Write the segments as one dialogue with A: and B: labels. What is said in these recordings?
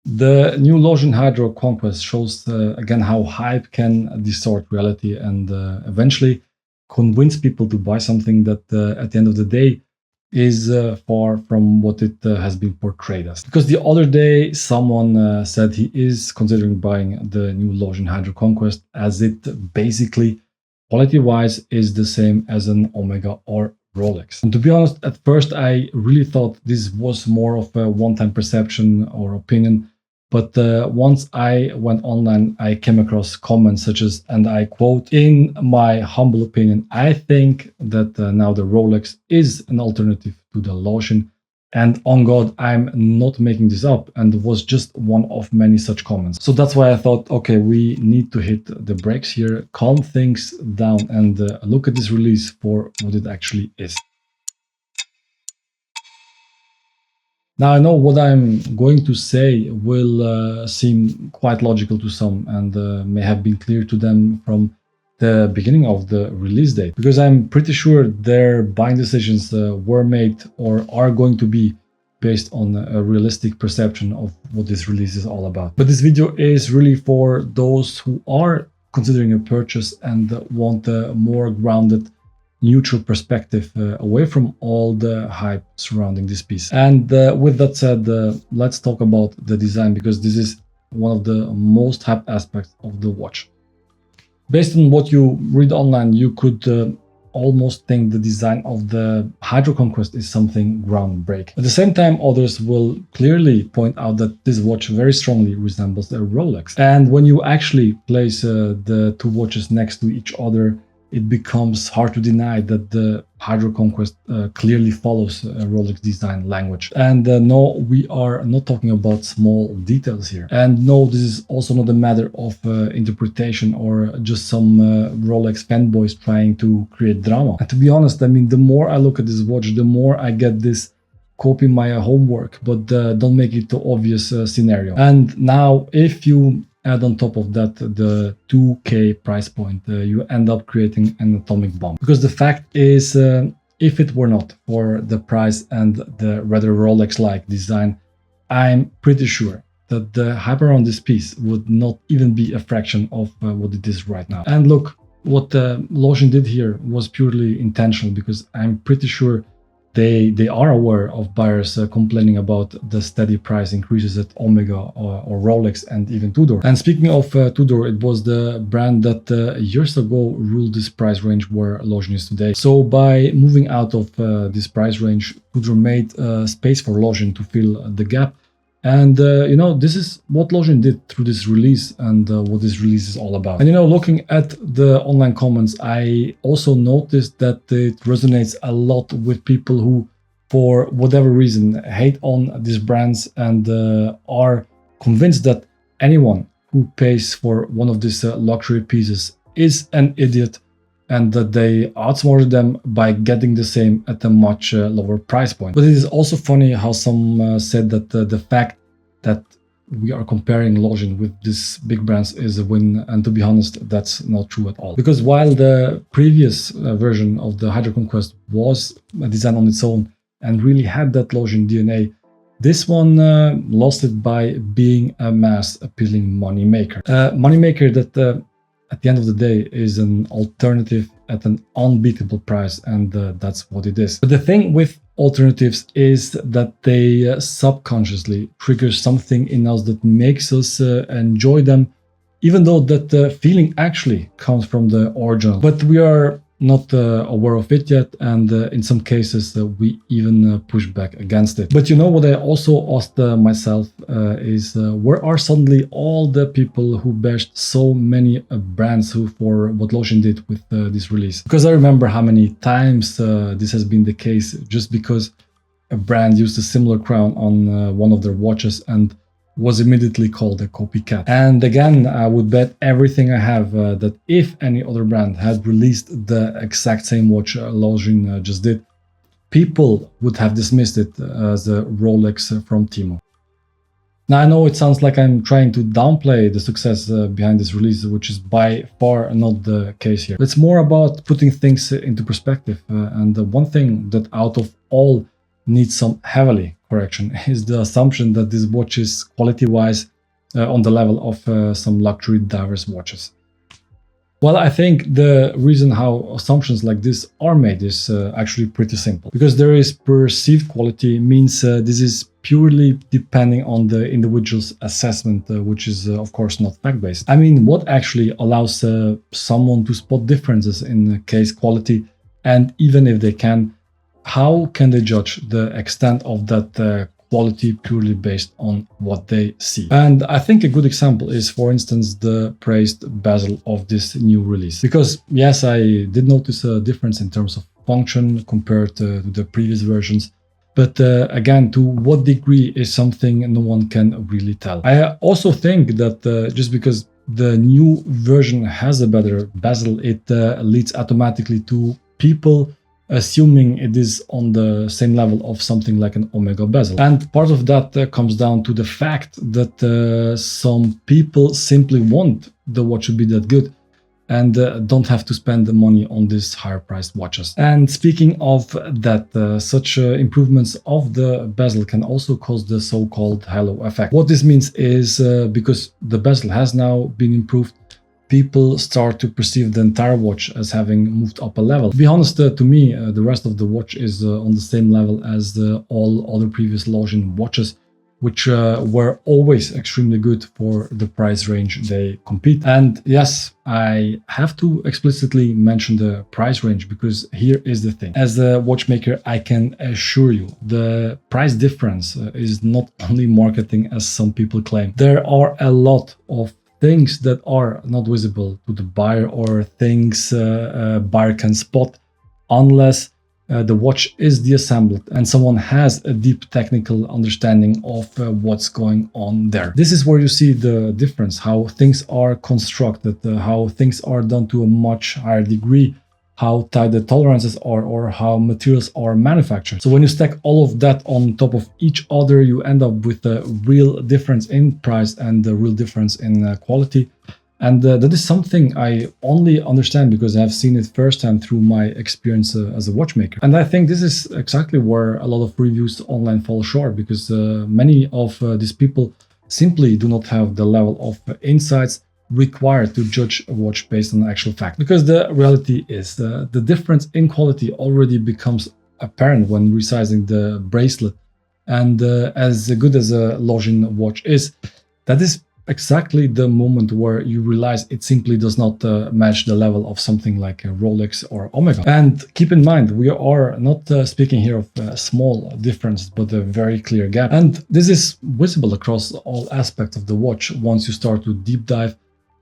A: The new Longines HydroConquest shows again how hype can distort reality and eventually convince people to buy something that at the end of the day is far from what it has been portrayed as. Because the other day someone said he is considering buying the new Longines HydroConquest as it basically quality-wise is the same as an Omega or Rolex. And to be honest, at first I really thought this was more of a one-time perception or opinion. But once I went online, I came across comments such as, and I quote, "In my humble opinion, I think that now the Rolex is an alternative to the Longines." And on God, I'm not making this up, and was just one of many such comments. So that's why I thought, okay, we need to hit the brakes here, calm things down, and look at this release for what it actually is. Now, I know what I'm going to say will seem quite logical to some and may have been clear to them from the beginning of the release date, because I'm pretty sure their buying decisions were made or are going to be based on a realistic perception of what this release is all about. But this video is really for those who are considering a purchase and want a more grounded, neutral perspective away from all the hype surrounding this piece. And with that said, let's talk about the design, because this is one of the most hyped aspects of the watch. Based on what you read online, you could almost think the design of the HydroConquest is something groundbreaking. At the same time, others will clearly point out that this watch very strongly resembles a Rolex. And when you actually place the two watches next to each other, it becomes hard to deny that the HydroConquest clearly follows a Rolex design language. And no, we are not talking about small details here. And no, this is also not a matter of interpretation or just some Rolex fanboys trying to create drama. And to be honest, I mean, the more I look at this watch, the more I get this copy my homework, but don't make it too obvious scenario. And now, if you add on top of that the 2K price point, you end up creating an atomic bomb. Because the fact is, if it were not for the price and the rather Rolex-like design, I'm pretty sure that the hype around this piece would not even be a fraction of what it is right now. And look, what Longines did here was purely intentional, because I'm pretty sure they are aware of buyers complaining about the steady price increases at Omega or Rolex and even Tudor. And speaking of Tudor, it was the brand that years ago ruled this price range where Longines is today. So by moving out of this price range, Tudor made space for Longines to fill the gap. And, you know, this is what Longines did through this release and what this release is all about. And, you know, looking at the online comments, I also noticed that it resonates a lot with people who, for whatever reason, hate on these brands and are convinced that anyone who pays for one of these luxury pieces is an idiot, and that they outsmarted them by getting the same at a much lower price point. But it is also funny how some said that the fact that we are comparing Longines with these big brands is a win, and to be honest, that's not true at all. Because while the previous version of the HydroConquest was a design on its own and really had that Longines DNA, this one lost it by being a mass-appealing moneymaker. Moneymaker that at the end of the day is an alternative at an unbeatable price, and that's what it is. But the thing with alternatives is that they subconsciously trigger something in us that makes us enjoy them, even though that feeling actually comes from the original. But we are not aware of it yet, and in some cases we even push back against it. But you know what I also asked myself is where are suddenly all the people who bashed so many brands who for what Longines did with this release? Because I remember how many times this has been the case, just because a brand used a similar crown on one of their watches and was immediately called a copycat. And again, I would bet everything I have that if any other brand had released the exact same watch Longines just did, people would have dismissed it as a Rolex from Timo. Now, I know it sounds like I'm trying to downplay the success behind this release, which is by far not the case here. It's more about putting things into perspective. And the one thing that out of all needs some heavily correction is the assumption that this watch is quality-wise on the level of some luxury divers watches. Well, I think the reason how assumptions like this are made is actually pretty simple. Because there is perceived quality means this is purely depending on the individual's assessment, which is of course not fact-based. I mean, what actually allows someone to spot differences in case quality, and even if they can, how can they judge the extent of that quality purely based on what they see? And I think a good example is, for instance, the praised bezel of this new release. Because yes, I did notice a difference in terms of function compared to the previous versions. But again, to what degree is something no one can really tell. I also think that just because the new version has a better bezel, it leads automatically to people assuming it is on the same level of something like an Omega bezel. And part of that comes down to the fact that some people simply want the watch to be that good and don't have to spend the money on these higher priced watches. And speaking of that, such improvements of the bezel can also cause the so-called halo effect. What this means is because the bezel has now been improved, people start to perceive the entire watch as having moved up a level. To be honest, to me, the rest of the watch is on the same level as all other previous Longines watches, which were always extremely good for the price range they compete. And yes, I have to explicitly mention the price range, because here is the thing. As a watchmaker, I can assure you the price difference is not only marketing as some people claim. There are a lot of things that are not visible to the buyer, or things a buyer can spot unless the watch is deassembled and someone has a deep technical understanding of what's going on there. This is where you see the difference, how things are constructed, how things are done to a much higher degree, how tight the tolerances are, or how materials are manufactured. So when you stack all of that on top of each other, you end up with a real difference in price and a real difference in quality. And that is something I only understand because I've seen it firsthand through my experience as a watchmaker. And I think this is exactly where a lot of reviews online fall short, because many of these people simply do not have the level of insights required to judge a watch based on actual fact. Because the reality is the difference in quality already becomes apparent when resizing the bracelet. And as good as a Longines watch is, that is exactly the moment where you realize it simply does not match the level of something like a Rolex or Omega. And keep in mind, we are not speaking here of a small difference, but a very clear gap. And this is visible across all aspects of the watch once you start to deep dive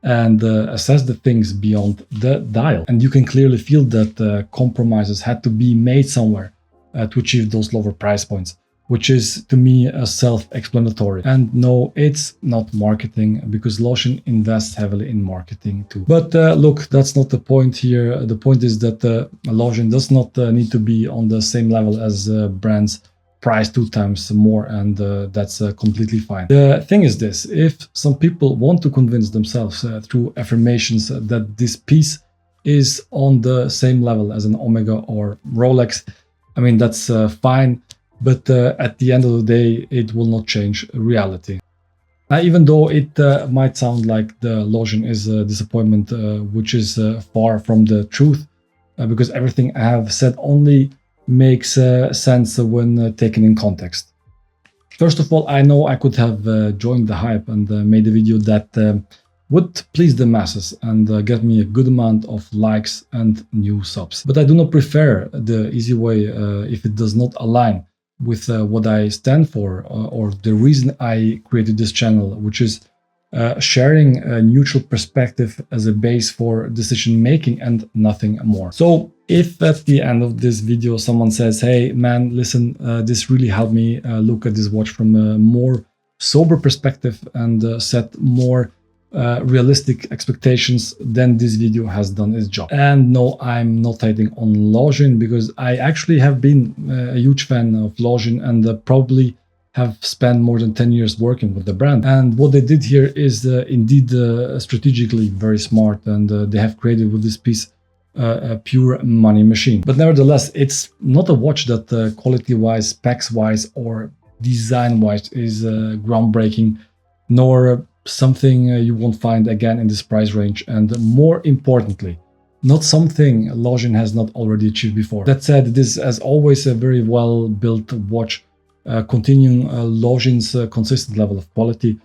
A: and assess the things beyond the dial. And you can clearly feel that compromises had to be made somewhere to achieve those lower price points, which is to me self-explanatory. And no, it's not marketing, because Longines invests heavily in marketing too. But look, that's not the point here. The point is that Longines does not need to be on the same level as brands price 2 times more, and that's completely fine. The thing is this: if some people want to convince themselves through affirmations that this piece is on the same level as an Omega or Rolex, I mean, that's fine, but at the end of the day, it will not change reality. Even though it might sound like the Longines is a disappointment, which is far from the truth, because everything I have said only makes sense when taken in context. First of all, I know I could have joined the hype and made a video that would please the masses and get me a good amount of likes and new subs. But I do not prefer the easy way if it does not align with what I stand for, or the reason I created this channel, which is sharing a neutral perspective as a base for decision making and nothing more. So if at the end of this video someone says, hey man, listen, this really helped me look at this watch from a more sober perspective and set more realistic expectations, then this video has done its job. And no, I'm not hating on Longines, because I actually have been a huge fan of Longines and probably have spent more than 10 years working with the brand. And what they did here is indeed strategically very smart, and they have created with this piece a pure money machine. But nevertheless, it's not a watch that quality-wise, specs-wise, or design-wise is groundbreaking, nor something you won't find again in this price range, and more importantly, not something Longines has not already achieved before. That said, it is as always a very well built watch, continuing Longines' consistent level of quality,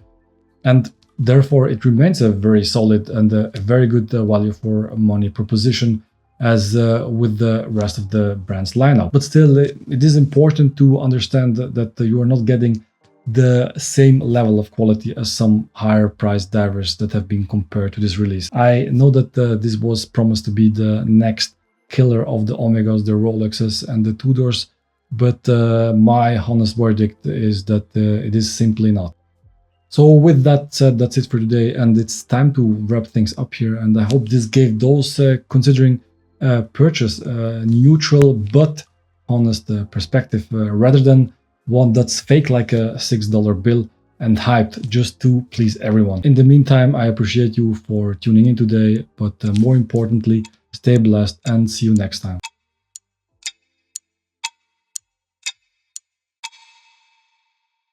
A: and therefore it remains a very solid and a very good value for money proposition as with the rest of the brand's lineup. But still, it is important to understand that you are not getting the same level of quality as some higher priced divers that have been compared to this release. I know that this was promised to be the next killer of the Omegas, the Rolexes and the Tudors, but my honest verdict is that it is simply not. So with that said, that's it for today, and it's time to wrap things up here, and I hope this gave those considering purchase neutral but honest perspective, rather than one that's fake like a $6 bill and hyped just to please everyone. In the meantime, I appreciate you for tuning in today, but more importantly, stay blessed and see you next time.